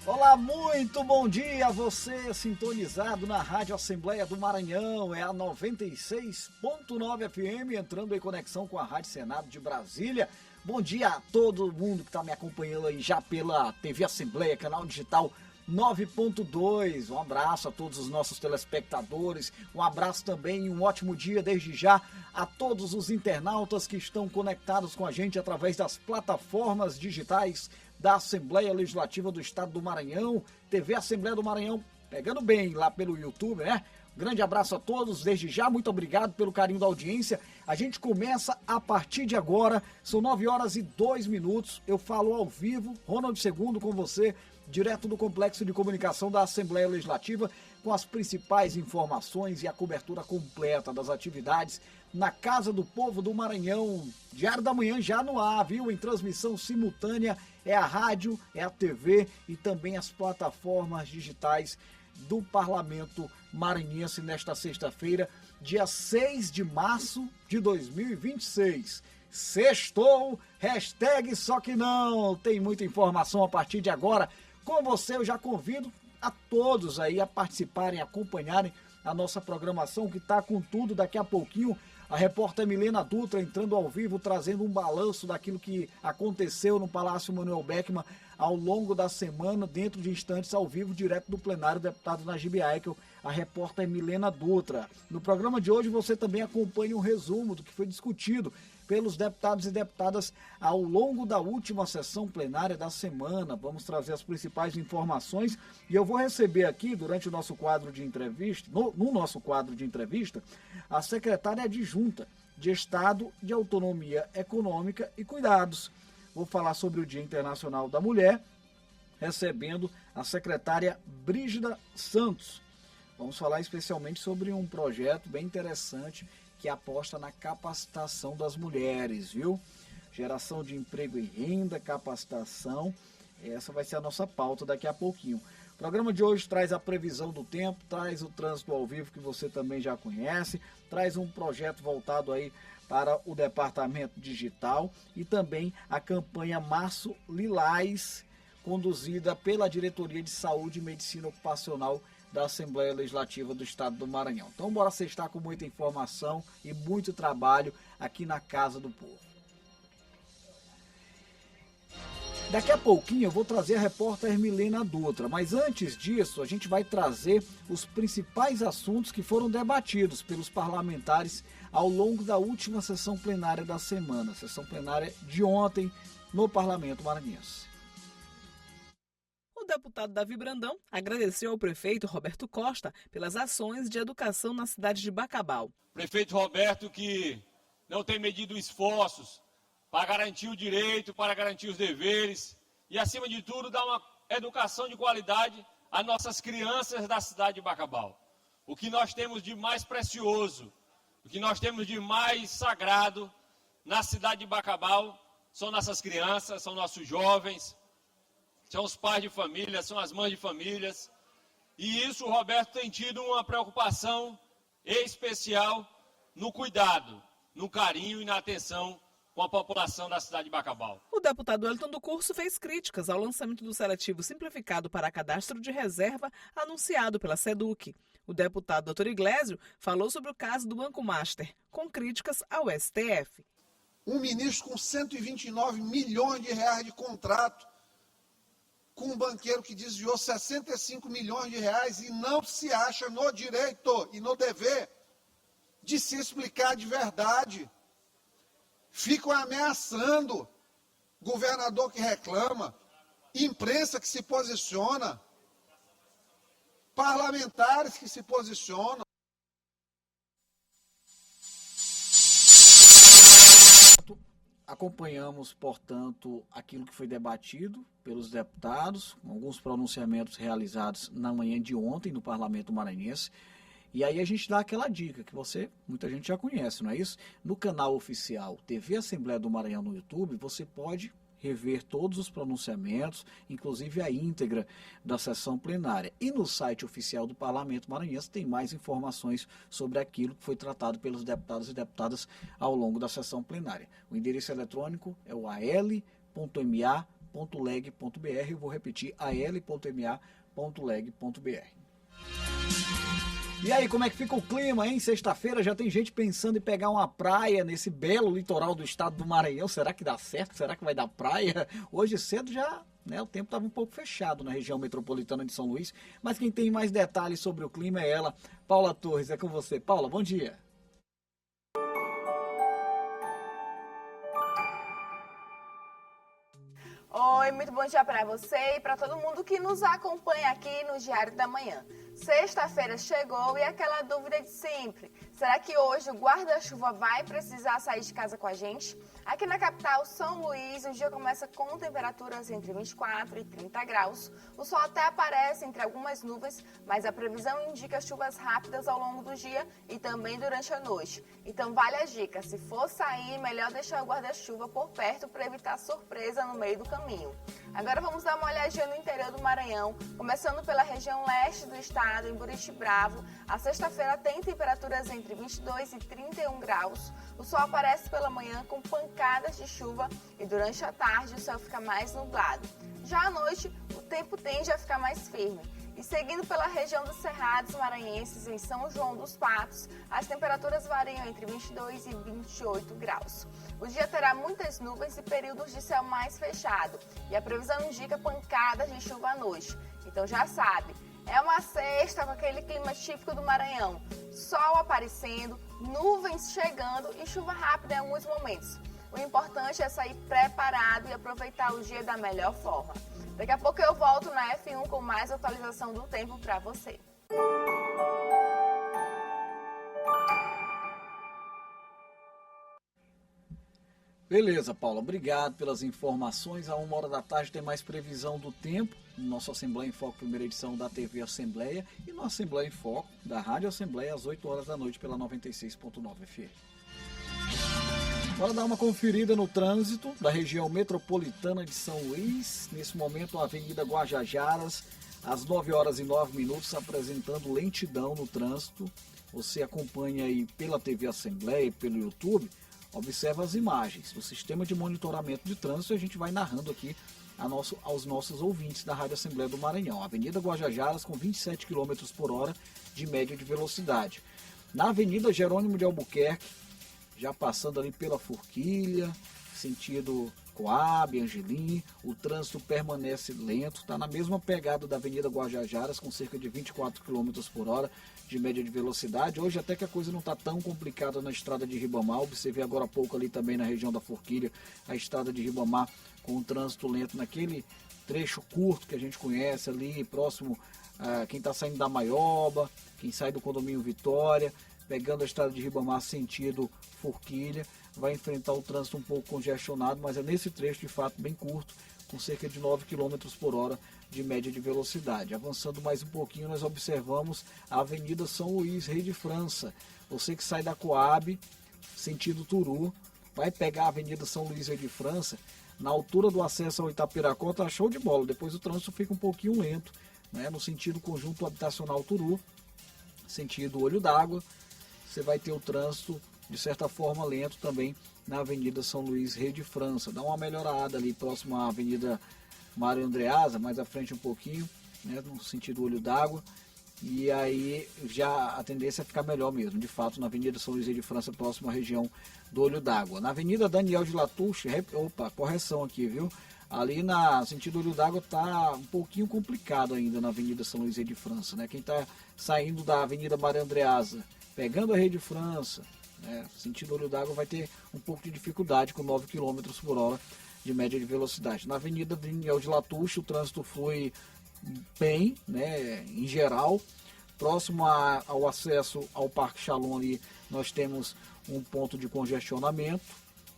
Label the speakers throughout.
Speaker 1: Olá, muito bom dia a você sintonizado na Rádio Assembleia do Maranhão, é a 96.9 FM, entrando em conexão com a Rádio Senado de Brasília. Bom dia a todo mundo que está me acompanhando aí já pela TV Assembleia, canal digital 9.2. Um abraço a todos os nossos telespectadores, um abraço também e um ótimo dia desde já a todos os internautas que estão conectados com a gente através das plataformas digitais da Assembleia Legislativa do Estado do Maranhão, TV Assembleia do Maranhão, pegando bem lá pelo YouTube, né? Grande abraço a todos, desde já, muito obrigado pelo carinho da audiência. A gente começa a partir de agora, são 9h02, eu falo ao vivo, Ronald II com você, direto do Complexo de Comunicação da Assembleia Legislativa, com as principais informações e a cobertura completa das atividades na Casa do Povo do Maranhão. Diário da Manhã já no ar, viu? Em transmissão simultânea, é a rádio, é a TV e também as plataformas digitais do Parlamento Maranhense nesta sexta-feira, dia 6 de março de 2026. Sextou, hashtag só que não. Tem muita informação a partir de agora. Com você eu já convido a todos aí a participarem, acompanharem a nossa programação que está com tudo daqui a pouquinho. A repórter Milena Dutra entrando ao vivo, trazendo um balanço daquilo que aconteceu no Palácio Manuel Beckmann ao longo da semana, dentro de instantes ao vivo, direto do plenário, deputado Najib Aikel, a repórter Milena Dutra. No programa de hoje você também acompanha um resumo do que foi discutido pelos deputados e deputadas ao longo da última sessão plenária da semana. Vamos trazer as principais informações e eu vou receber aqui, durante o nosso quadro de entrevista, no nosso quadro de entrevista, a secretária adjunta de Estado de Autonomia Econômica e Cuidados. Vou falar sobre o Dia Internacional da Mulher, recebendo a secretária Brígida Santos. Vamos falar especialmente sobre um projeto bem interessante que aposta na capacitação das mulheres, viu? Geração de emprego e renda, capacitação, essa vai ser a nossa pauta daqui a pouquinho. O programa de hoje traz a previsão do tempo, traz o trânsito ao vivo que você também já conhece, traz um projeto voltado aí para o departamento digital e também a campanha Março Lilás, conduzida pela Diretoria de Saúde e Medicina Ocupacional da Assembleia Legislativa do Estado do Maranhão. Então bora sextar com muita informação e muito trabalho aqui na Casa do Povo. Daqui a pouquinho eu vou trazer a repórter Milena Dutra, mas antes disso a gente vai trazer os principais assuntos que foram debatidos pelos parlamentares ao longo da última sessão plenária da semana, sessão plenária de ontem no Parlamento Maranhense.
Speaker 2: O deputado Davi Brandão agradeceu ao prefeito Roberto Costa pelas ações de educação na cidade de Bacabal.
Speaker 3: Prefeito Roberto, que não tem medido esforços para garantir o direito, para garantir os deveres e, acima de tudo, dar uma educação de qualidade às nossas crianças da cidade de Bacabal. O que nós temos de mais precioso, o que nós temos de mais sagrado na cidade de Bacabal são nossas crianças, são nossos jovens, são os pais de família, são as mães de famílias. E isso o Roberto tem tido uma preocupação especial no cuidado, no carinho e na atenção com a população da cidade de Bacabal.
Speaker 2: O deputado Wellington do Curso fez críticas ao lançamento do seletivo simplificado para cadastro de reserva anunciado pela SEDUC. O deputado Dr. Iglesio falou sobre o caso do Banco Master, com críticas ao STF.
Speaker 4: Um ministro com 129 milhões de reais de contrato, com um banqueiro que desviou 65 milhões de reais e não se acha no direito e no dever de se explicar de verdade. Ficam ameaçando governador que reclama, imprensa que se posiciona, parlamentares que se posicionam.
Speaker 1: Acompanhamos, portanto, aquilo que foi debatido pelos deputados, com alguns pronunciamentos realizados na manhã de ontem no Parlamento Maranhense. E aí a gente dá aquela dica que muita gente já conhece, não é isso? No canal oficial TV Assembleia do Maranhão no YouTube, você pode rever todos os pronunciamentos, inclusive a íntegra da sessão plenária. E no site oficial do Parlamento Maranhense tem mais informações sobre aquilo que foi tratado pelos deputados e deputadas ao longo da sessão plenária. O endereço eletrônico é o al.ma.leg.br, eu vou repetir, al.ma.leg.br. E aí, como é que fica o clima, hein? Sexta-feira já tem gente pensando em pegar uma praia nesse belo litoral do estado do Maranhão. Será que dá certo? Será que vai dar praia? Hoje cedo já, né, o tempo estava um pouco fechado na região metropolitana de São Luís. Mas quem tem mais detalhes sobre o clima é ela, Paula Torres. É com você. Paula, bom dia.
Speaker 5: Oi, muito bom dia para você e para todo mundo que nos acompanha aqui no Diário da Manhã. Sexta-feira chegou e aquela dúvida de sempre. Será que hoje o guarda-chuva vai precisar sair de casa com a gente? Aqui na capital, São Luís, o dia começa com temperaturas entre 24 e 30 graus. O sol até aparece entre algumas nuvens, mas a previsão indica chuvas rápidas ao longo do dia e também durante a noite. Então vale a dica, se for sair, melhor deixar o guarda-chuva por perto para evitar surpresa no meio do caminho. Agora vamos dar uma olhadinha no interior do Maranhão, começando pela região leste do estado, em Buriti Bravo. A sexta-feira tem temperaturas entre 22 e 31 graus. O sol aparece pela manhã com pancadas de chuva e durante a tarde o céu fica mais nublado. Já à noite, o tempo tende a ficar mais firme. E seguindo pela região dos Cerrados maranhenses, em São João dos Patos, as temperaturas variam entre 22 e 28 graus. O dia terá muitas nuvens e períodos de céu mais fechado. E a previsão indica pancadas de chuva à noite. Então já sabe, é uma sexta com aquele clima típico do Maranhão. Sol aparecendo, nuvens chegando e chuva rápida em alguns momentos. O importante é sair preparado e aproveitar o dia da melhor forma. Daqui a pouco eu volto na F1 com mais atualização do tempo para você.
Speaker 1: Beleza, Paula, obrigado pelas informações. À 1h da tarde tem mais previsão do tempo no nosso Assembleia em Foco, primeira edição da TV Assembleia, e no Assembleia em Foco da Rádio Assembleia às 8 horas da noite pela 96.9 FM. Bora dar uma conferida no trânsito da região metropolitana de São Luís. Nesse momento, a Avenida Guajajaras, às 9h09, apresentando lentidão no trânsito. Você acompanha aí pela TV Assembleia e pelo YouTube, observa as imagens. O sistema de monitoramento de trânsito a gente vai narrando aqui aos nossos ouvintes da Rádio Assembleia do Maranhão. Avenida Guajajaras com 27 km por hora de média de velocidade. Na Avenida Jerônimo de Albuquerque, já passando ali pela Forquilha, sentido Coab, Angelim, o trânsito permanece lento, está na mesma pegada da Avenida Guajajaras, com cerca de 24 km por hora de média de velocidade. Hoje até que a coisa não está tão complicada na estrada de Ribamar, observei agora há pouco ali também na região da Forquilha, a estrada de Ribamar com o trânsito lento naquele trecho curto que a gente conhece ali, próximo a quem está saindo da Maioba, quem sai do condomínio Vitória, pegando a estrada de Ribamar sentido Forquilha, vai enfrentar o trânsito um pouco congestionado, mas é nesse trecho de fato bem curto, com cerca de 9 km por hora de média de velocidade. Avançando mais um pouquinho, nós observamos a Avenida São Luís, Rei de França. Você que sai da Coab, sentido Turu, vai pegar a Avenida São Luís, Rei de França, na altura do acesso ao Itapiracó, tá show de bola. Depois o trânsito fica um pouquinho lento, né? No sentido conjunto habitacional Turu, sentido Olho d'Água, você vai ter o trânsito de certa forma lento também na Avenida São Luís, Rei de França. Dá uma melhorada ali próximo à Avenida Mário Andreasa, mais à frente um pouquinho, né, no sentido Olho d'Água. E aí já a tendência é ficar melhor mesmo, de fato, na Avenida São Luís, Rei de França, próximo à região do Olho d'Água. Na Avenida Daniel de Latouche, correção aqui, viu? Ali na sentido Olho d'Água está um pouquinho complicado ainda na Avenida São Luís, Rei de França, né? Quem está saindo da Avenida Mário Andreasa, pegando a Rei de França, sentido Olho d'Água, vai ter um pouco de dificuldade com 9 km por hora de média de velocidade. Na Avenida Daniel de Latouche, o trânsito flui bem, né, em geral. Próximo ao acesso ao Parque Shalom ali, nós temos um ponto de congestionamento,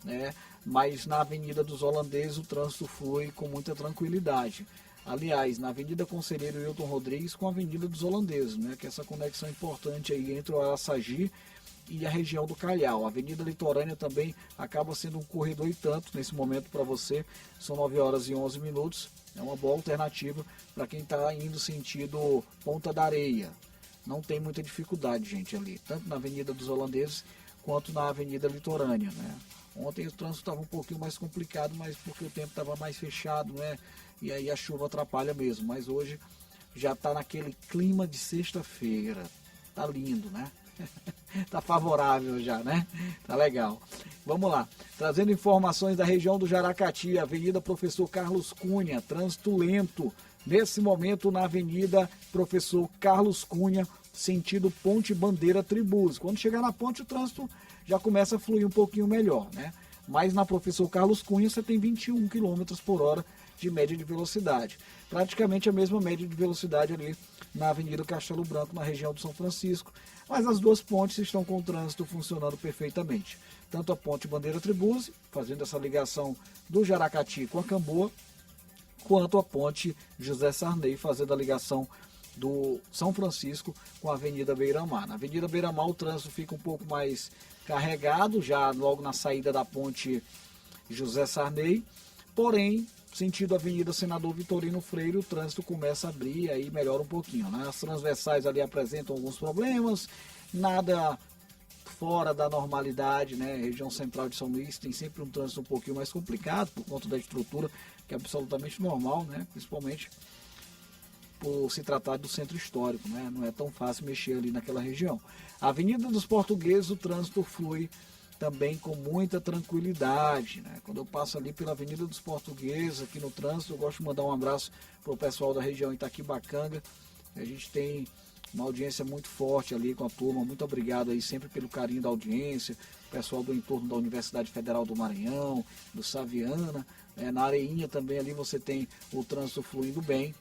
Speaker 1: né, mas na Avenida dos Holandeses o trânsito flui com muita tranquilidade. Aliás, na Avenida Conselheiro Hilton Rodrigues com a Avenida dos Holandeses, né? Que é essa conexão importante aí entre o Araçagi e a região do Calhau. A Avenida Litorânea também acaba sendo um corredor e tanto nesse momento para você. São 9 horas e 11 minutos. É uma boa alternativa para quem está indo sentido Ponta da Areia. Não tem muita dificuldade, gente, ali. Tanto na Avenida dos Holandeses quanto na Avenida Litorânea, né? Ontem o trânsito estava um pouquinho mais complicado, mas porque o tempo estava mais fechado, né? E aí a chuva atrapalha mesmo. Mas hoje já está naquele clima de sexta-feira. Tá lindo, né? Tá favorável já, né? Tá legal. Vamos lá. Trazendo informações da região do Jaracati, Avenida Professor Carlos Cunha, trânsito lento. Nesse momento na Avenida Professor Carlos Cunha, sentido Ponte Bandeira Tribus. Quando chegar na ponte, o trânsito já começa a fluir um pouquinho melhor, né? Mas na Professor Carlos Cunha você tem 21 km por hora de média de velocidade. Praticamente a mesma média de velocidade ali na Avenida Castelo Branco, na região do São Francisco. Mas as duas pontes estão com o trânsito funcionando perfeitamente. Tanto a Ponte Bandeira Tribuse, fazendo essa ligação do Jaracati com a Camboa, quanto a Ponte José Sarney, fazendo a ligação do São Francisco com a Avenida Beira-Mar. Na Avenida Beira-Mar o trânsito fica um pouco mais carregado, já logo na saída da Ponte José Sarney, porém, sentido Avenida Senador Vitorino Freire, o trânsito começa a abrir e aí melhora um pouquinho, né? As transversais ali apresentam alguns problemas, nada fora da normalidade, né? A região central de São Luís tem sempre um trânsito um pouquinho mais complicado por conta da estrutura, que é absolutamente normal, né? Principalmente por se tratar do centro histórico, né? Não é tão fácil mexer ali naquela região. A Avenida dos Portugueses, o trânsito flui também com muita tranquilidade, né? Quando eu passo ali pela Avenida dos Portugueses, aqui no trânsito, eu gosto de mandar um abraço para o pessoal da região Itaquibacanga. A gente tem uma audiência muito forte ali com a turma. Muito obrigado aí sempre pelo carinho da audiência. O pessoal do entorno da Universidade Federal do Maranhão, do Saviana. Na Areinha também ali você tem o trânsito fluindo bem.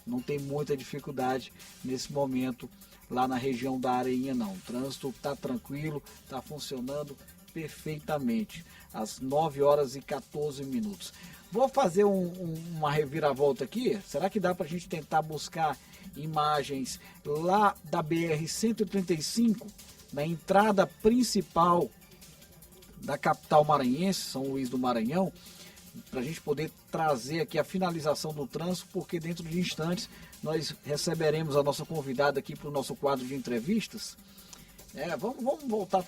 Speaker 1: Não tem muita dificuldade nesse momento lá na região da Areinha, não. O trânsito está tranquilo, está funcionando perfeitamente. Às 9 horas e 14 minutos. Vou fazer uma reviravolta aqui. Será que dá para a gente tentar buscar imagens lá da BR-135, na entrada principal da capital maranhense, São Luís do Maranhão, para a gente poder trazer aqui a finalização do trânsito, porque dentro de instantes nós receberemos a nossa convidada aqui para o nosso quadro de entrevistas. Vamos voltar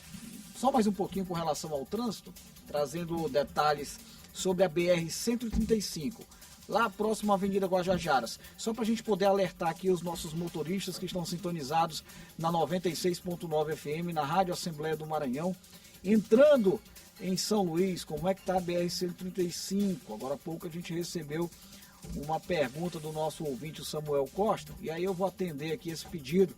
Speaker 1: só mais um pouquinho com relação ao trânsito, trazendo detalhes sobre a BR-135, lá próximo à Avenida Guajajaras, só para a gente poder alertar aqui os nossos motoristas que estão sintonizados na 96.9 FM, na Rádio Assembleia do Maranhão, entrando em São Luís, como é que está a BR-135? Agora há pouco a gente recebeu uma pergunta do nosso ouvinte, o Samuel Costa, e aí eu vou atender aqui esse pedido.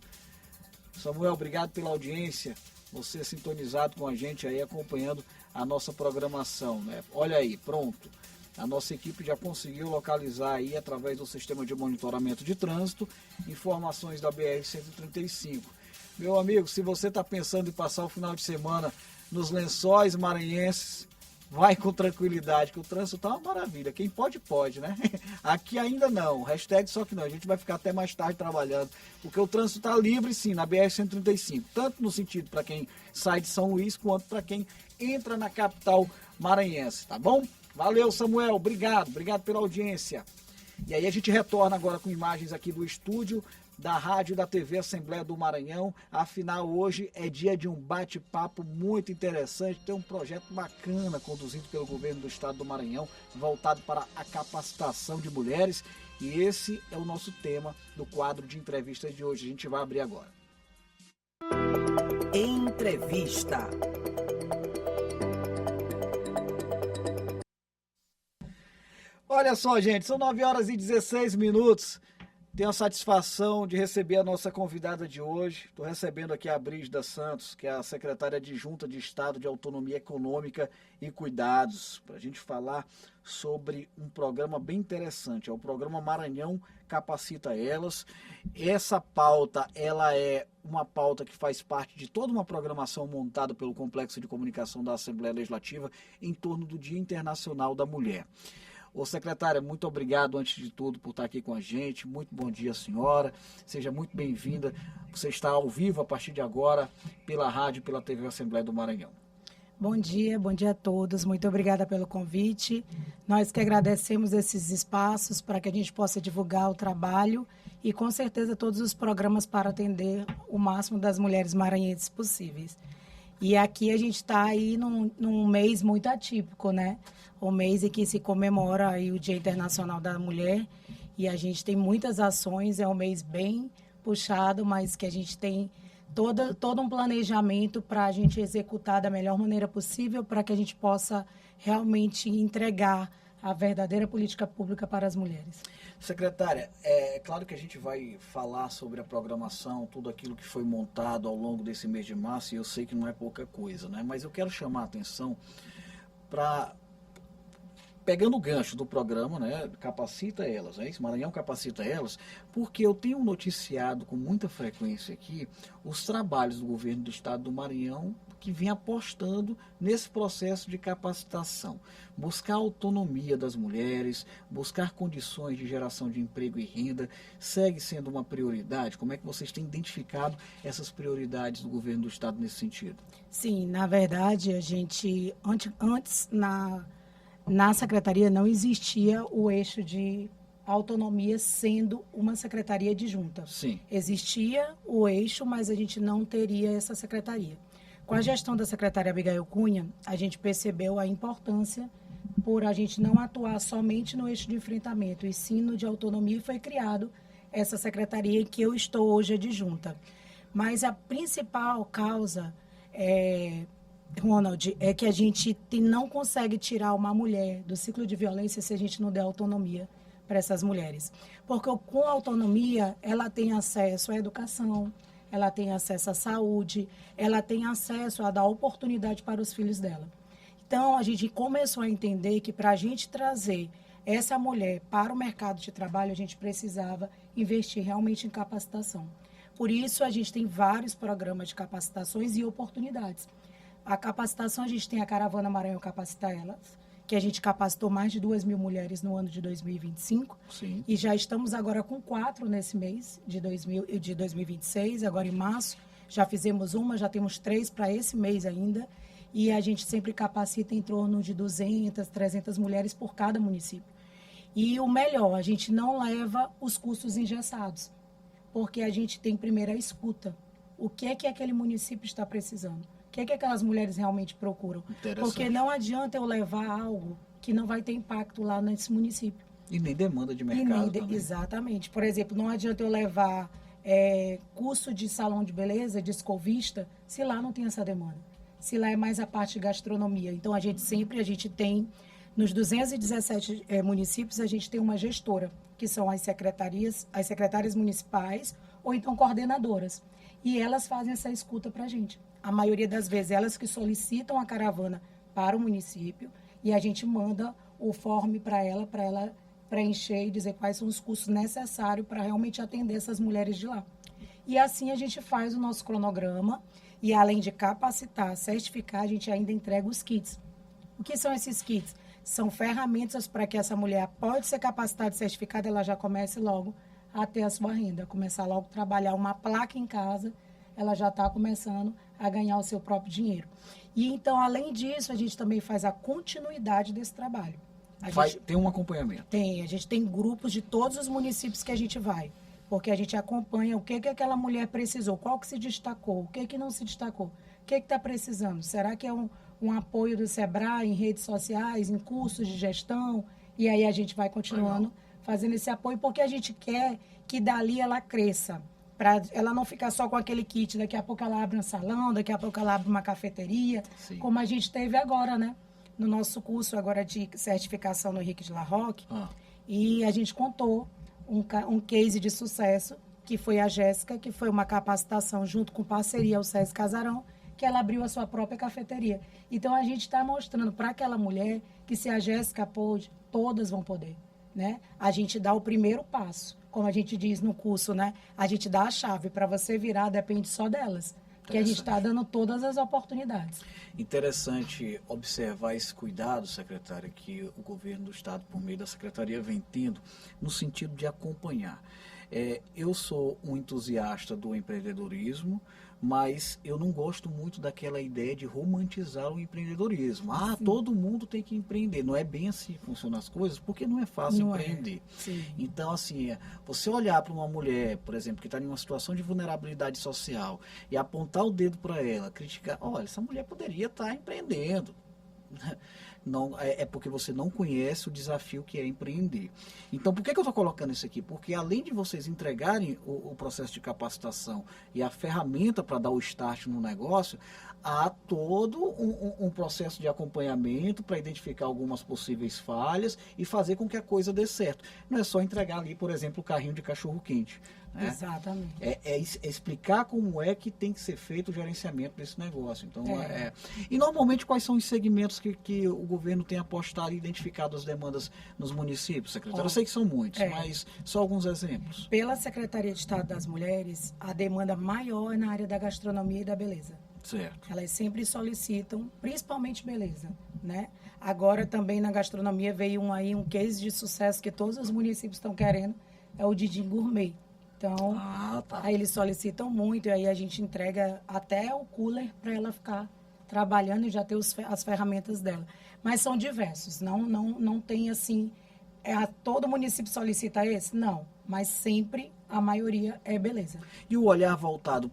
Speaker 1: Samuel, obrigado pela audiência, você sintonizado com a gente aí, acompanhando a nossa programação, né? Olha aí, pronto. A nossa equipe já conseguiu localizar aí, através do sistema de monitoramento de trânsito, informações da BR-135. Meu amigo, se você está pensando em passar o final de semana nos Lençóis Maranhenses, vai com tranquilidade, que o trânsito tá uma maravilha. Quem pode, pode, né? Aqui ainda não, hashtag só que não, a gente vai ficar até mais tarde trabalhando, porque o trânsito tá livre sim, na BR-135, tanto no sentido para quem sai de São Luís, quanto para quem entra na capital maranhense, tá bom? Valeu, Samuel, obrigado pela audiência. E aí a gente retorna agora com imagens aqui do estúdio da Rádio e da TV Assembleia do Maranhão. Afinal, hoje é dia de um bate-papo muito interessante. Tem um projeto bacana conduzido pelo governo do estado do Maranhão, voltado para a capacitação de mulheres. E esse é o nosso tema do quadro de entrevistas de hoje. A gente vai abrir agora.
Speaker 6: Entrevista.
Speaker 1: Olha só, gente, são 9 horas e 16 minutos. Tenho a satisfação de receber a nossa convidada de hoje. Estou recebendo aqui a Brígida Santos, que é a secretária adjunta de Estado de Autonomia Econômica e Cuidados, para a gente falar sobre um programa bem interessante. É o programa Maranhão Capacita Elas. Essa pauta, ela é uma pauta que faz parte de toda uma programação montada pelo Complexo de Comunicação da Assembleia Legislativa em torno do Dia Internacional da Mulher. Ô secretária, muito obrigado antes de tudo por estar aqui com a gente. Muito bom dia, senhora. Seja muito bem-vinda. Você está ao vivo a partir de agora pela rádio e pela TV Assembleia do Maranhão.
Speaker 6: Bom dia a todos. Muito obrigada pelo convite. Nós que agradecemos esses espaços para que a gente possa divulgar o trabalho e, com certeza, todos os programas para atender o máximo das mulheres maranhenses possíveis. E aqui a gente está aí num mês muito atípico, né? O mês em que se comemora aí o Dia Internacional da Mulher e a gente tem muitas ações, é um mês bem puxado, mas que a gente tem todo um planejamento para a gente executar da melhor maneira possível para que a gente possa realmente entregar a verdadeira política pública para as mulheres.
Speaker 1: Secretária, é claro que a gente vai falar sobre a programação, tudo aquilo que foi montado ao longo desse mês de março, e eu sei que não é pouca coisa, né? Mas eu quero chamar a atenção para, pegando o gancho do programa, né, Capacita Elas, né, Maranhão Capacita Elas, porque eu tenho noticiado com muita frequência aqui os trabalhos do governo do estado do Maranhão que vem apostando nesse processo de capacitação, buscar a autonomia das mulheres, buscar condições de geração de emprego e renda, segue sendo uma prioridade? Como é que vocês têm identificado essas prioridades do governo do estado nesse sentido?
Speaker 6: Sim, na verdade, a gente, antes na secretaria não existia o eixo de autonomia sendo uma secretaria adjunta.
Speaker 1: Sim.
Speaker 6: Existia o eixo, mas a gente não teria essa secretaria. Com a gestão da secretária Abigail Cunha, a gente percebeu a importância por a gente não atuar somente no eixo de enfrentamento, e sim no de autonomia, e foi criado essa secretaria em que eu estou hoje adjunta. Mas a principal causa, Ronald, é que a gente não consegue tirar uma mulher do ciclo de violência se a gente não der autonomia para essas mulheres. Porque com a autonomia, ela tem acesso à educação, ela tem acesso à saúde, ela tem acesso a dar oportunidade para os filhos dela. Então, a gente começou a entender que para a gente trazer essa mulher para o mercado de trabalho, a gente precisava investir realmente em capacitação. Por isso, a gente tem vários programas de capacitações e oportunidades. A capacitação, a gente tem a Caravana Maranhão Capacita Elas, que a gente capacitou mais de 2.000 mulheres no ano de 2025.
Speaker 1: Sim.
Speaker 6: E já estamos agora com 4 nesse mês de 2026, agora em março. Já fizemos uma, já temos 3 para esse mês ainda. E a gente sempre capacita em torno de 200, 300 mulheres por cada município. E o melhor, a gente não leva os custos engessados, porque a gente tem primeiro a escuta. O que é que aquele município está precisando? O que é que aquelas mulheres realmente procuram? Porque não adianta eu levar algo que não vai ter impacto lá nesse município.
Speaker 1: E nem demanda de mercado também.
Speaker 6: Exatamente. Por exemplo, não adianta eu levar curso de salão de beleza, de escovista, se lá não tem essa demanda. Se lá é mais a parte de gastronomia. Então, a gente tem, nos 217 municípios, a gente tem uma gestora, que são as secretárias municipais ou então coordenadoras. E elas fazem essa escuta para a gente. A maioria das vezes, elas que solicitam a caravana para o município e a gente manda o form para ela preencher e dizer quais são os custos necessários para realmente atender essas mulheres de lá. E assim a gente faz o nosso cronograma e, além de capacitar, certificar, a gente ainda entrega os kits. O que são esses kits? São ferramentas para que essa mulher pode ser capacitada e certificada, ela já comece logo a ter a sua renda, começar logo a trabalhar uma placa em casa, ela já está começando a ganhar o seu próprio dinheiro. E então, além disso, a gente também faz a continuidade desse trabalho.
Speaker 1: Tem um acompanhamento?
Speaker 6: Tem, a gente tem grupos de todos os municípios que a gente vai, porque a gente acompanha o que aquela mulher precisou, qual que se destacou, o que não se destacou, o que está precisando. Será que é um apoio do SEBRAE em redes sociais, em cursos de gestão? E aí a gente vai continuando fazendo esse apoio, porque a gente quer que dali ela cresça, para ela não ficar só com aquele kit, daqui a pouco ela abre um salão, daqui a pouco ela abre uma cafeteria, Sim. como a gente teve agora, né? No nosso curso agora de certificação no Henrique de La Roque, e a gente contou um case de sucesso, que foi a Jéssica, que foi uma capacitação junto com parceria ao SESC Casarão, que ela abriu a sua própria cafeteria. Então, a gente está mostrando para aquela mulher que se a Jéssica pôde, todas vão poder, né? A gente dá o primeiro passo, como a gente diz no curso, né? A gente dá a chave, para você virar, depende só delas. que a gente está dando todas as oportunidades.
Speaker 1: Interessante observar esse cuidado, secretária, que o governo do estado, por meio da secretaria, vem tendo no sentido de acompanhar. Eu sou um entusiasta do empreendedorismo, mas eu não gosto muito daquela ideia de romantizar o empreendedorismo. Todo mundo tem que empreender. Não é bem assim que funcionam as coisas, porque não é fácil empreender. Então, assim, você olhar para uma mulher, por exemplo, que está em uma situação de vulnerabilidade social e apontar o dedo para ela, criticar, olha, essa mulher poderia estar empreendendo. Não, é porque você não conhece o desafio que é empreender. Então, por que eu estou colocando isso aqui? Porque além de vocês entregarem o processo de capacitação e a ferramenta para dar o start no negócio, há todo um processo de acompanhamento para identificar algumas possíveis falhas e fazer com que a coisa dê certo. Não é só entregar ali, por exemplo, o carrinho de cachorro-quente. Né?
Speaker 6: Exatamente.
Speaker 1: É explicar como é que tem que ser feito o gerenciamento desse negócio. Então, E normalmente quais são os segmentos que o governo tem apostado e identificado as demandas nos municípios, secretário? Eu sei que são muitos, mas só alguns exemplos.
Speaker 6: Pela Secretaria de Estado das Mulheres, a demanda maior é na área da gastronomia e da beleza.
Speaker 1: Certo.
Speaker 6: Elas sempre solicitam, principalmente beleza, né? Agora também na gastronomia veio um case de sucesso que todos os municípios estão querendo, é o Didim Gourmet. Então, aí eles solicitam muito e aí a gente entrega até o cooler para ela ficar trabalhando e já ter as ferramentas dela. Mas são diversos, não tem assim, todo município solicita esse? Não, mas sempre a maioria é beleza.
Speaker 1: E o olhar voltado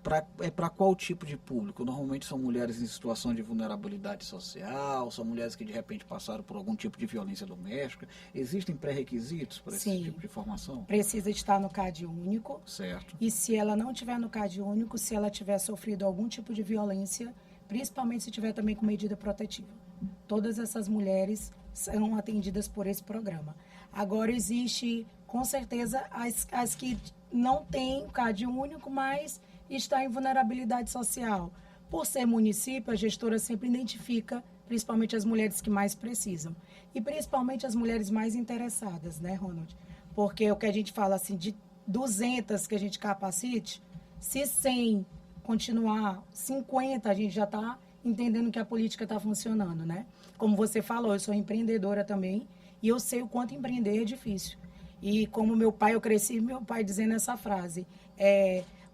Speaker 1: para qual tipo de público? Normalmente são mulheres em situação de vulnerabilidade social, são mulheres que de repente passaram por algum tipo de violência doméstica. Existem pré-requisitos para esse tipo de formação?
Speaker 6: Precisa estar no CAD único.
Speaker 1: Certo.
Speaker 6: E se ela não tiver no CAD único, se ela tiver sofrido algum tipo de violência, principalmente se tiver também com medida protetiva. Todas essas mulheres são atendidas por esse programa. Agora existe, com certeza, as que não têm CAD único, mas está em vulnerabilidade social. Por ser município, a gestora sempre identifica, principalmente as mulheres que mais precisam. E principalmente as mulheres mais interessadas, né, Ronald? Porque o que a gente fala, assim, de 200 que a gente capacite, se 100 continuar, 50 a gente já está entendendo que a política está funcionando, né? Como você falou, eu sou empreendedora também e eu sei o quanto empreender é difícil. E como eu cresci meu pai dizendo essa frase,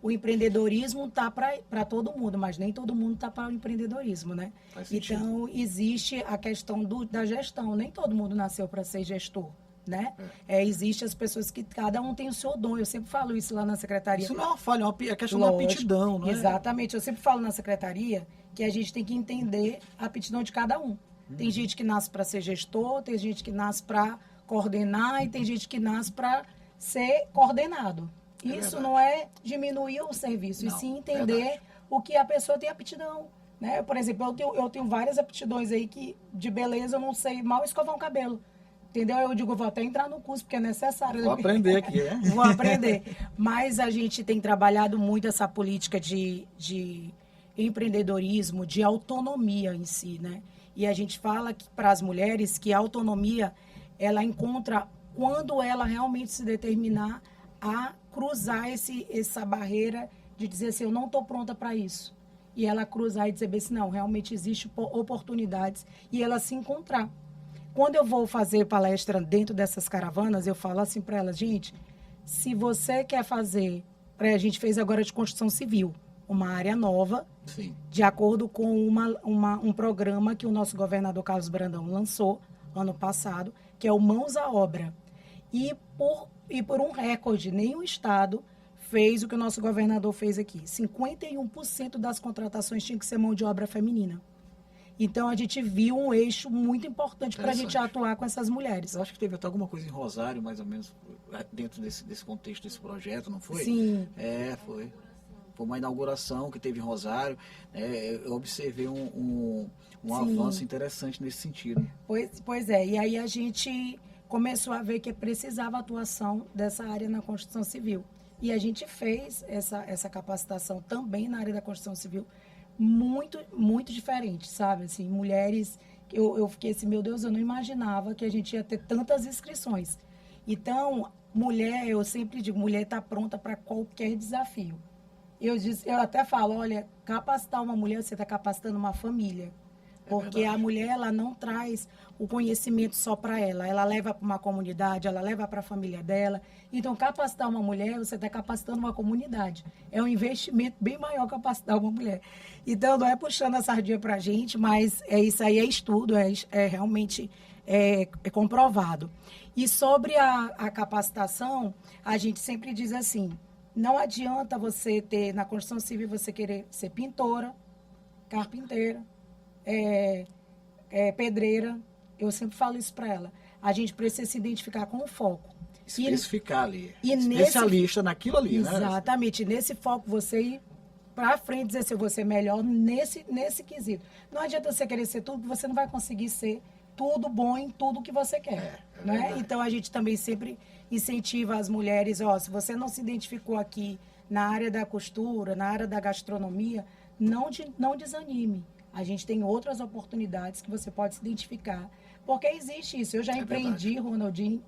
Speaker 6: o empreendedorismo está para todo mundo, mas nem todo mundo está para o empreendedorismo, né? Então, existe a questão da gestão. Nem todo mundo nasceu para ser gestor, né? Existem as pessoas que cada um tem o seu dom. Eu sempre falo isso lá na secretaria.
Speaker 1: Isso não é uma falha, é questão da aptidão, não é?
Speaker 6: Exatamente. Eu sempre falo na secretaria que a gente tem que entender a aptidão de cada um. Tem gente que nasce para ser gestor, tem gente que nasce para coordenar e tem gente que nasce para ser coordenado. Isso não é diminuir o serviço, e sim entender o que a pessoa tem aptidão. Né? Por exemplo, eu tenho várias aptidões aí que de beleza eu não sei mal escovar um cabelo. Entendeu? Eu digo, vou até entrar no curso, porque é necessário.
Speaker 1: Vou aprender aqui, né?
Speaker 6: Vou aprender. Mas a gente tem trabalhado muito essa política de empreendedorismo, de autonomia em si, né? E a gente fala para as mulheres que a autonomia, ela encontra quando ela realmente se determinar a cruzar essa barreira de dizer assim, eu não estou pronta para isso. E ela cruzar e dizer assim, não, realmente existem oportunidades e ela se encontrar. Quando eu vou fazer palestra dentro dessas caravanas, eu falo assim para elas, gente, se você quer fazer, a gente fez agora de construção civil, uma área nova,
Speaker 1: sim,
Speaker 6: de acordo com um programa que o nosso governador Carlos Brandão lançou ano passado, que é o Mãos à Obra. E por um recorde, nenhum estado fez o que o nosso governador fez aqui. 51% das contratações tinha que ser mão de obra feminina. Então, a gente viu um eixo muito importante para a gente atuar com essas mulheres.
Speaker 1: Eu acho que teve até alguma coisa em Rosário, mais ou menos, dentro desse contexto desse projeto, não foi?
Speaker 6: Sim.
Speaker 1: Foi. Foi uma inauguração que teve em Rosário. Eu observei um avanço interessante nesse sentido.
Speaker 6: Pois é. E aí a gente começou a ver que precisava atuação dessa área na construção civil. E a gente fez essa capacitação também na área da construção civil, muito, muito diferente, sabe? Assim, mulheres, eu fiquei assim, meu Deus, eu não imaginava que a gente ia ter tantas inscrições. Então, mulher, eu sempre digo, mulher está pronta para qualquer desafio. Eu até falo, olha, capacitar uma mulher, você está capacitando uma família. Porque a mulher, ela não traz o conhecimento só para ela leva para uma comunidade, ela leva para a família dela. Então, capacitar uma mulher, você está capacitando uma comunidade. É um investimento bem maior capacitar uma mulher. Então, não é puxando a sardinha para a gente, mas isso aí é estudo, realmente comprovado. E sobre a capacitação, a gente sempre diz assim, não adianta você ter, na construção civil, você querer ser pintora, carpinteira, pedreira. Eu sempre falo isso para ela. A gente precisa se identificar com o foco.
Speaker 1: Especificar ali. Especialista naquilo ali, né?
Speaker 6: Exatamente. Nesse foco, você ir para frente, dizer se eu vou ser melhor nesse quesito. Não adianta você querer ser tudo, você não vai conseguir ser tudo bom em tudo que você quer. Né? Então, a gente também sempre incentiva as mulheres, se você não se identificou aqui na área da costura, na área da gastronomia, não desanime. A gente tem outras oportunidades que você pode se identificar. Porque existe isso. Eu já empreendi, Ronaldinho,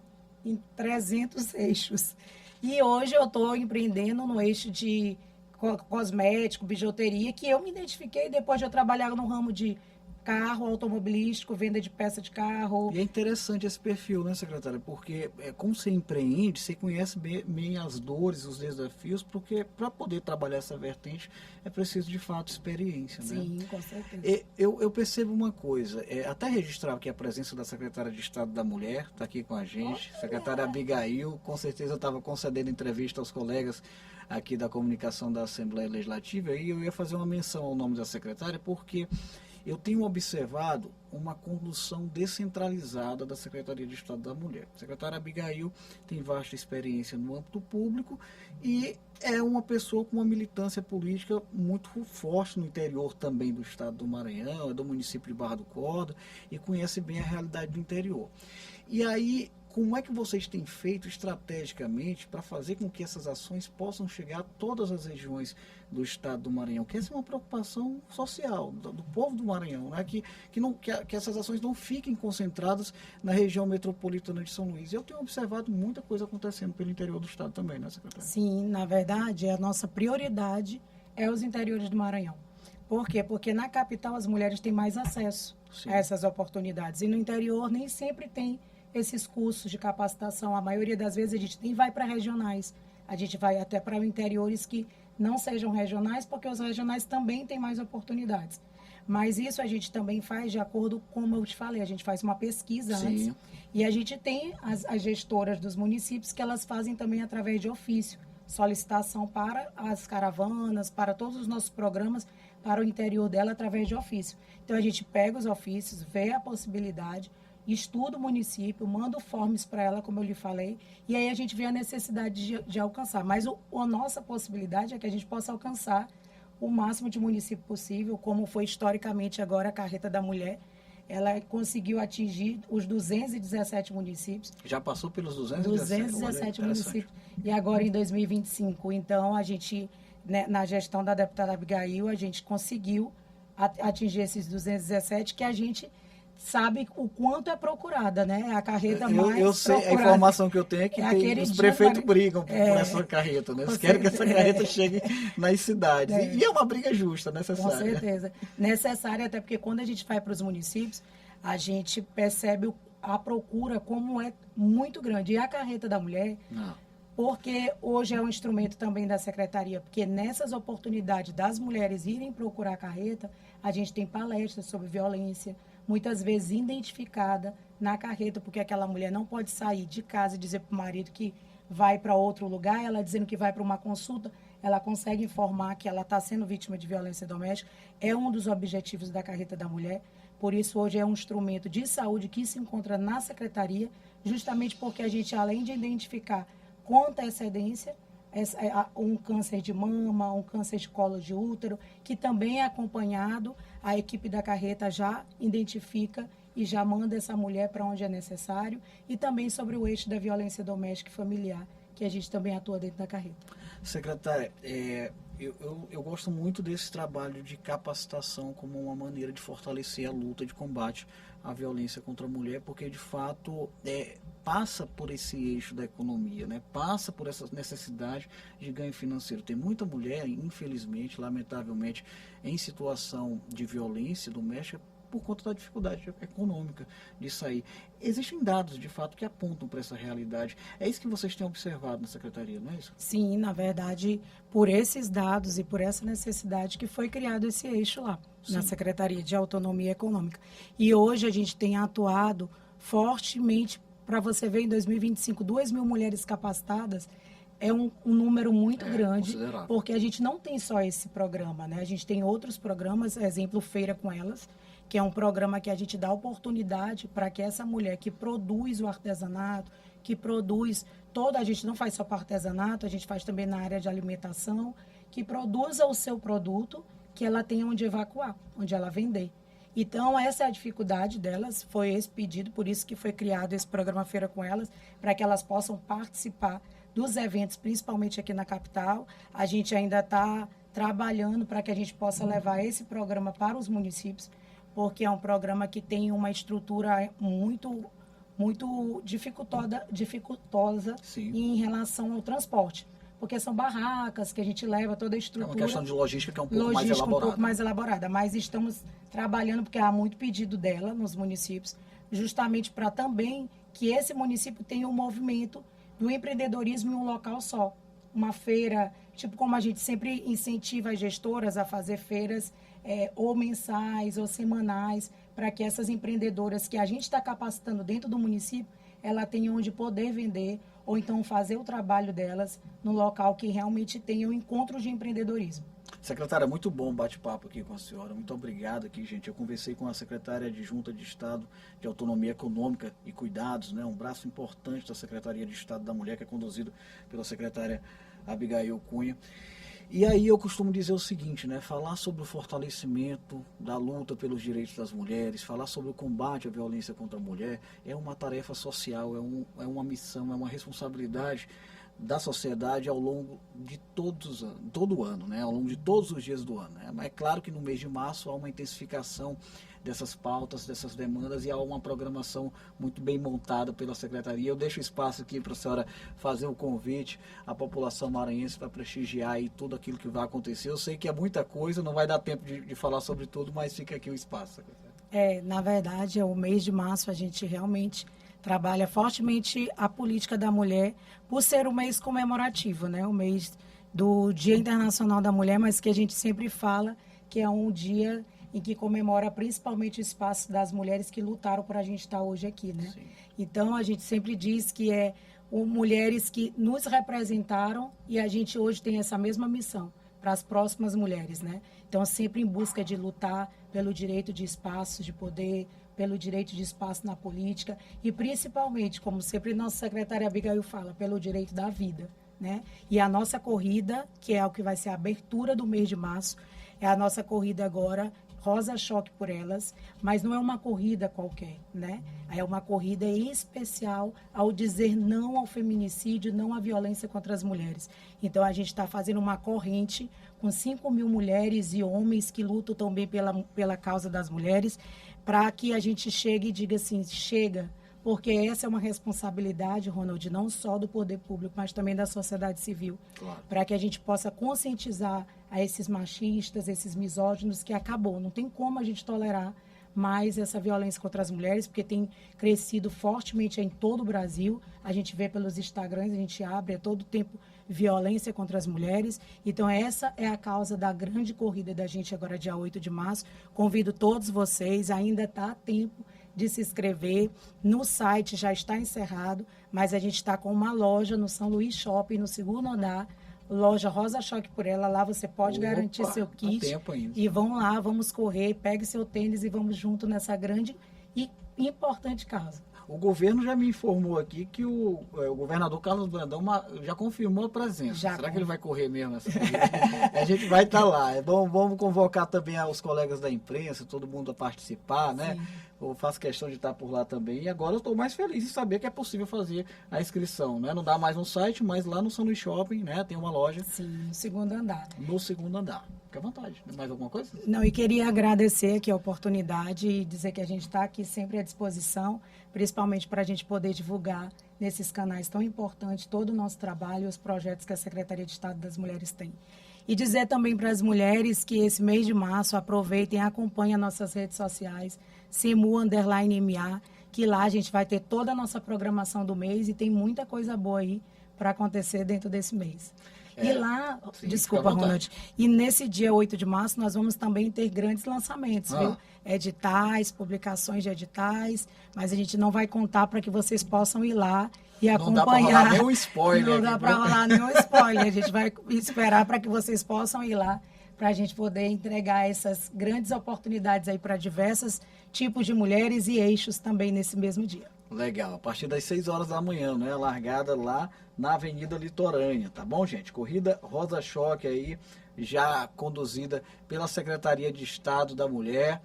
Speaker 6: em 300 eixos. E hoje eu estou empreendendo no eixo de cosmético, bijuteria, que eu me identifiquei depois de eu trabalhar no ramo de carro automobilístico, venda de peça de carro.
Speaker 1: E é interessante esse perfil, né, secretária? Porque como você empreende, você conhece bem as dores, os desafios, porque para poder trabalhar essa vertente é preciso, de fato, experiência, né?
Speaker 6: Sim, com certeza.
Speaker 1: Eu percebo uma coisa, até registrar aqui a presença da secretária de Estado da Mulher, está aqui com a gente, secretária Abigail, com certeza estava concedendo entrevista aos colegas aqui da comunicação da Assembleia Legislativa, e eu ia fazer uma menção ao nome da secretária, porque eu tenho observado uma condução descentralizada da Secretaria de Estado da Mulher. A secretária Abigail tem vasta experiência no âmbito público e é uma pessoa com uma militância política muito forte no interior também do estado do Maranhão, é do município de Barra do Corda e conhece bem a realidade do interior. E aí, como é que vocês têm feito estrategicamente para fazer com que essas ações possam chegar a todas as regiões do estado do Maranhão? Que essa é uma preocupação social do povo do Maranhão, né? Que essas ações não fiquem concentradas na região metropolitana de São Luís. Eu tenho observado muita coisa acontecendo pelo interior do estado também, né, secretária?
Speaker 6: Sim, na verdade, a nossa prioridade é os interiores do Maranhão. Por quê? Porque na capital as mulheres têm mais acesso a essas oportunidades. E no interior nem sempre tem esses cursos de capacitação. A maioria das vezes a gente nem vai para regionais. A gente vai até para interiores que não sejam regionais, porque os regionais também têm mais oportunidades. Mas isso a gente também faz de acordo com, como eu te falei, a gente faz uma pesquisa antes. E a gente tem as gestoras dos municípios que elas fazem também através de ofício, solicitação para as caravanas, para todos os nossos programas, para o interior dela através de ofício. Então a gente pega os ofícios, vê a possibilidade, estuda o município, manda o forms para ela, como eu lhe falei, e aí a gente vê a necessidade de alcançar. Mas a nossa possibilidade é que a gente possa alcançar o máximo de município possível, como foi historicamente agora a Carreta da Mulher. Ela conseguiu atingir os 217 municípios.
Speaker 1: Já passou pelos 217
Speaker 6: municípios. E agora em 2025. Então, a gente, né, na gestão da deputada Abigail, a gente conseguiu atingir esses 217, que a gente sabe o quanto é procurada, né? A carreta mais
Speaker 1: eu sei,
Speaker 6: procurada.
Speaker 1: A informação que eu tenho é que os prefeitos brigam por essa carreta, né? Eles querem que essa carreta chegue nas cidades. E é uma briga justa, necessária.
Speaker 6: Com certeza. Necessária, até porque quando a gente vai para os municípios, a gente percebe a procura como é muito grande. E a carreta da mulher, porque hoje é um instrumento também da secretaria, porque nessas oportunidades das mulheres irem procurar a carreta, a gente tem palestras sobre violência, muitas vezes identificada na carreta, porque aquela mulher não pode sair de casa e dizer para o marido que vai para outro lugar, ela dizendo que vai para uma consulta, ela consegue informar que ela está sendo vítima de violência doméstica. É um dos objetivos da carreta da mulher, por isso hoje é um instrumento de saúde que se encontra na secretaria, justamente porque a gente, além de identificar com antecedência um câncer de mama, um câncer de colo de útero, que também é acompanhado, a equipe da carreta já identifica e já manda essa mulher para onde é necessário, e também sobre o eixo da violência doméstica e familiar, que a gente também atua dentro da carreta.
Speaker 1: Secretária, eu gosto muito desse trabalho de capacitação como uma maneira de fortalecer a luta de combate à violência contra a mulher, porque de fato passa por esse eixo da economia, né? Passa por essa necessidade de ganho financeiro. Tem muita mulher, infelizmente, lamentavelmente, em situação de violência doméstica por conta da dificuldade econômica de sair. Existem dados, de fato, que apontam para essa realidade. É isso que vocês têm observado na Secretaria, não é isso?
Speaker 6: Sim, na verdade, por esses dados e por essa necessidade que foi criado esse eixo lá, na Secretaria de Autonomia Econômica. E hoje a gente tem atuado fortemente, para você ver, em 2025, 2.000 mulheres capacitadas, é um número muito grande, porque a gente não tem só esse programa, né? A gente tem outros programas, exemplo, Feira com Elas, que é um programa que a gente dá oportunidade para que essa mulher que produz o artesanato, que produz a gente não faz só para artesanato, a gente faz também na área de alimentação, que produza o seu produto, que ela tenha onde evacuar, onde ela vender. Então, essa é a dificuldade delas, foi esse pedido, por isso que foi criado esse programa Feira com Elas, para que elas possam participar dos eventos, principalmente aqui na capital. A gente ainda está trabalhando para que a gente possa levar esse programa para os municípios, porque é um programa que tem uma estrutura muito dificultosa em relação ao transporte. Porque são barracas que a gente leva toda a estrutura. É uma
Speaker 1: questão de logística que é um pouco mais elaborada.
Speaker 6: Mas estamos trabalhando, porque há muito pedido dela nos municípios, justamente para também que esse município tenha um movimento do empreendedorismo em um local só. Uma feira, tipo como a gente sempre incentiva as gestoras a fazer feiras ou mensais ou semanais, para que essas empreendedoras que a gente está capacitando dentro do município, ela tenha onde poder vender, ou então fazer o trabalho delas no local que realmente tenha um encontro de empreendedorismo.
Speaker 1: Secretária, muito bom bate-papo aqui com a senhora. Muito obrigado aqui, gente. Eu conversei com a secretária adjunta de Estado de Autonomia Econômica e Cuidados, né? Um braço importante da Secretaria de Estado da Mulher, que é conduzido pela secretária Abigail Cunha. E aí eu costumo dizer o seguinte, né? Falar sobre o fortalecimento da luta pelos direitos das mulheres, falar sobre o combate à violência contra a mulher, é uma tarefa social, é uma missão, é uma responsabilidade da sociedade ao longo de todo o ano, né? Ao longo de todos os dias do ano. Né? Mas é claro que no mês de março há uma intensificação dessas pautas, dessas demandas, e há uma programação muito bem montada pela Secretaria. Eu deixo espaço aqui para a senhora fazer o convite à população maranhense para prestigiar aí tudo aquilo que vai acontecer. Eu sei que é muita coisa, não vai dar tempo de falar sobre tudo, mas fica aqui o espaço, secretária.
Speaker 6: Na verdade, o mês de março a gente realmente trabalha fortemente a política da mulher, por ser um mês comemorativo, né? O mês do Dia Internacional da Mulher, mas que a gente sempre fala que é um dia em que comemora principalmente o espaço das mulheres que lutaram para a gente estar hoje aqui, né? Sim. Então, a gente sempre diz que mulheres que nos representaram, e a gente hoje tem essa mesma missão para as próximas mulheres, né? Então, sempre em busca de lutar pelo direito de espaço, de poder, pelo direito de espaço na política e, principalmente, como sempre nossa secretária Abigail fala, pelo direito da vida, né? E a nossa corrida, que é o que vai ser a abertura do mês de março, é a nossa corrida agora, Rosa Choque por Elas, mas não é uma corrida qualquer, né? É uma corrida especial ao dizer não ao feminicídio, não à violência contra as mulheres. Então, a gente está fazendo uma corrente com 5.000 mulheres e homens que lutam também pela causa das mulheres, para que a gente chegue e diga assim, chega, porque essa é uma responsabilidade, Ronald, não só do poder público, mas também da sociedade civil, claro, para que a gente possa conscientizar a esses machistas, esses misóginos, que acabou. Não tem como a gente tolerar mais essa violência contra as mulheres, porque tem crescido fortemente em todo o Brasil. A gente vê pelos Instagrams, a gente abre a todo tempo violência contra as mulheres. Então, essa é a causa da grande corrida da gente agora, dia 8 de março. Convido todos vocês, ainda está a tempo de se inscrever. No site já está encerrado, mas a gente está com uma loja no São Luís Shopping, no segundo andar, loja Rosa Choque por Ela. Lá você pode garantir seu kit. E vão lá, vamos correr, pegue seu tênis e vamos junto nessa grande e importante causa.
Speaker 1: O governo já me informou aqui que o governador Carlos Brandão já confirmou a presença. Será que ele vai correr mesmo essa corrida? A gente vai estar lá. É bom, vamos convocar também os colegas da imprensa, todo mundo a participar, né? Sim. Eu faço questão de estar por lá também. E agora eu estou mais feliz em saber que é possível fazer a inscrição, né? Não dá mais no site, mas lá no São Luís Shopping, né? Tem uma loja.
Speaker 6: Sim, no segundo andar.
Speaker 1: No segundo andar. Fique à vontade. Mais alguma coisa?
Speaker 6: Não, e queria agradecer aqui a oportunidade e dizer que a gente está aqui sempre à disposição, principalmente para a gente poder divulgar nesses canais tão importantes todo o nosso trabalho e os projetos que a Secretaria de Estado das Mulheres tem. E dizer também para as mulheres que esse mês de março aproveitem e acompanhem as nossas redes sociais, CEMU_MA, que lá a gente vai ter toda a nossa programação do mês e tem muita coisa boa aí para acontecer dentro desse mês. E lá,
Speaker 1: sim,
Speaker 6: desculpa, Ronald, e nesse dia 8 de março nós vamos também ter grandes lançamentos, viu? Editais, publicações de editais, mas a gente não vai contar para que vocês possam ir lá e acompanhar.
Speaker 1: Não dá para rolar nenhum spoiler.
Speaker 6: Não dá para rolar nenhum spoiler, a gente vai esperar para que vocês possam ir lá, para a gente poder entregar essas grandes oportunidades aí para diversos tipos de mulheres e eixos também nesse mesmo dia.
Speaker 1: Legal, a partir das 6 horas da manhã, né? Largada lá na Avenida Litorânea, tá bom, gente? Corrida Rosa Choque aí, já conduzida pela Secretaria de Estado da Mulher.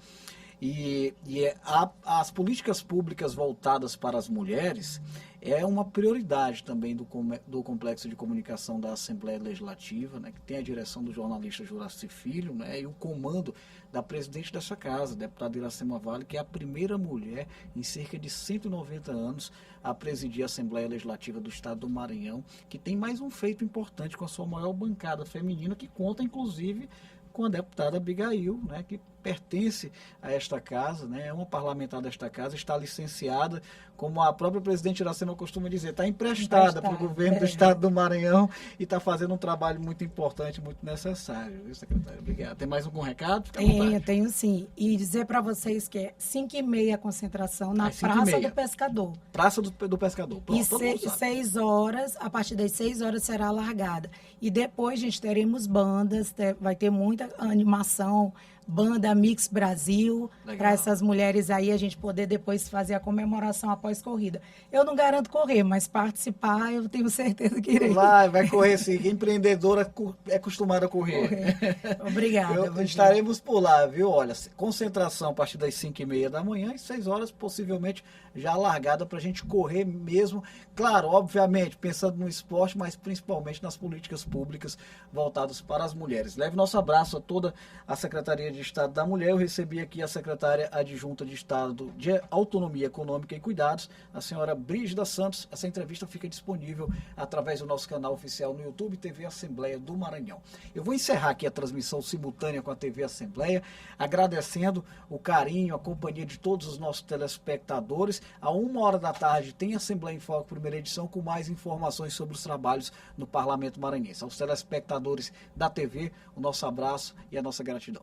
Speaker 1: As políticas públicas voltadas para as mulheres é uma prioridade também do Complexo de Comunicação da Assembleia Legislativa, né, que tem a direção do jornalista Juraci Filho, né, e o comando da presidente dessa casa, deputada Iracema Vale, que é a primeira mulher em cerca de 190 anos a presidir a Assembleia Legislativa do Estado do Maranhão, que tem mais um feito importante com a sua maior bancada feminina, que conta, inclusive, com a deputada Abigail, né, que pertence a esta casa, né, é uma parlamentar desta casa, está licenciada, como a própria presidente Iracema costuma dizer, está emprestada para o governo do Estado do Maranhão e está fazendo um trabalho muito importante, muito necessário, viu, secretário? Obrigado. Tem mais algum recado?
Speaker 6: Tenho sim. E dizer para vocês que é 5h30 a concentração na Praça do Pescador.
Speaker 1: Praça do Pescador. Pronto,
Speaker 6: e 6 horas, a partir das 6 horas será largada. E depois, gente, teremos bandas, vai ter muita animação, banda Mix Brasil, para essas mulheres aí a gente poder depois fazer a comemoração após corrida. Eu não garanto correr, mas participar eu tenho certeza que irei.
Speaker 1: Vai correr sim. Empreendedora é acostumada a correr.
Speaker 6: Obrigada.
Speaker 1: Estaremos por lá, viu? Olha, concentração a partir das 5h30 da manhã e 6 horas, possivelmente já largada para a gente correr mesmo. Claro, obviamente, pensando no esporte, mas principalmente nas políticas públicas voltadas para as mulheres. Leve nosso abraço a toda a Secretaria de Estado da Mulher. Eu recebi aqui a secretária adjunta de Estado de Autonomia Econômica e Cuidados, a senhora Brígida Santos. Essa entrevista fica disponível através do nosso canal oficial no YouTube, TV Assembleia do Maranhão. Eu vou encerrar aqui a transmissão simultânea com a TV Assembleia, agradecendo o carinho, a companhia de todos os nossos telespectadores. À 1h da tarde tem Assembleia em Foco, primeira edição, com mais informações sobre os trabalhos no Parlamento Maranhense. Aos telespectadores da TV, o nosso abraço e a nossa gratidão.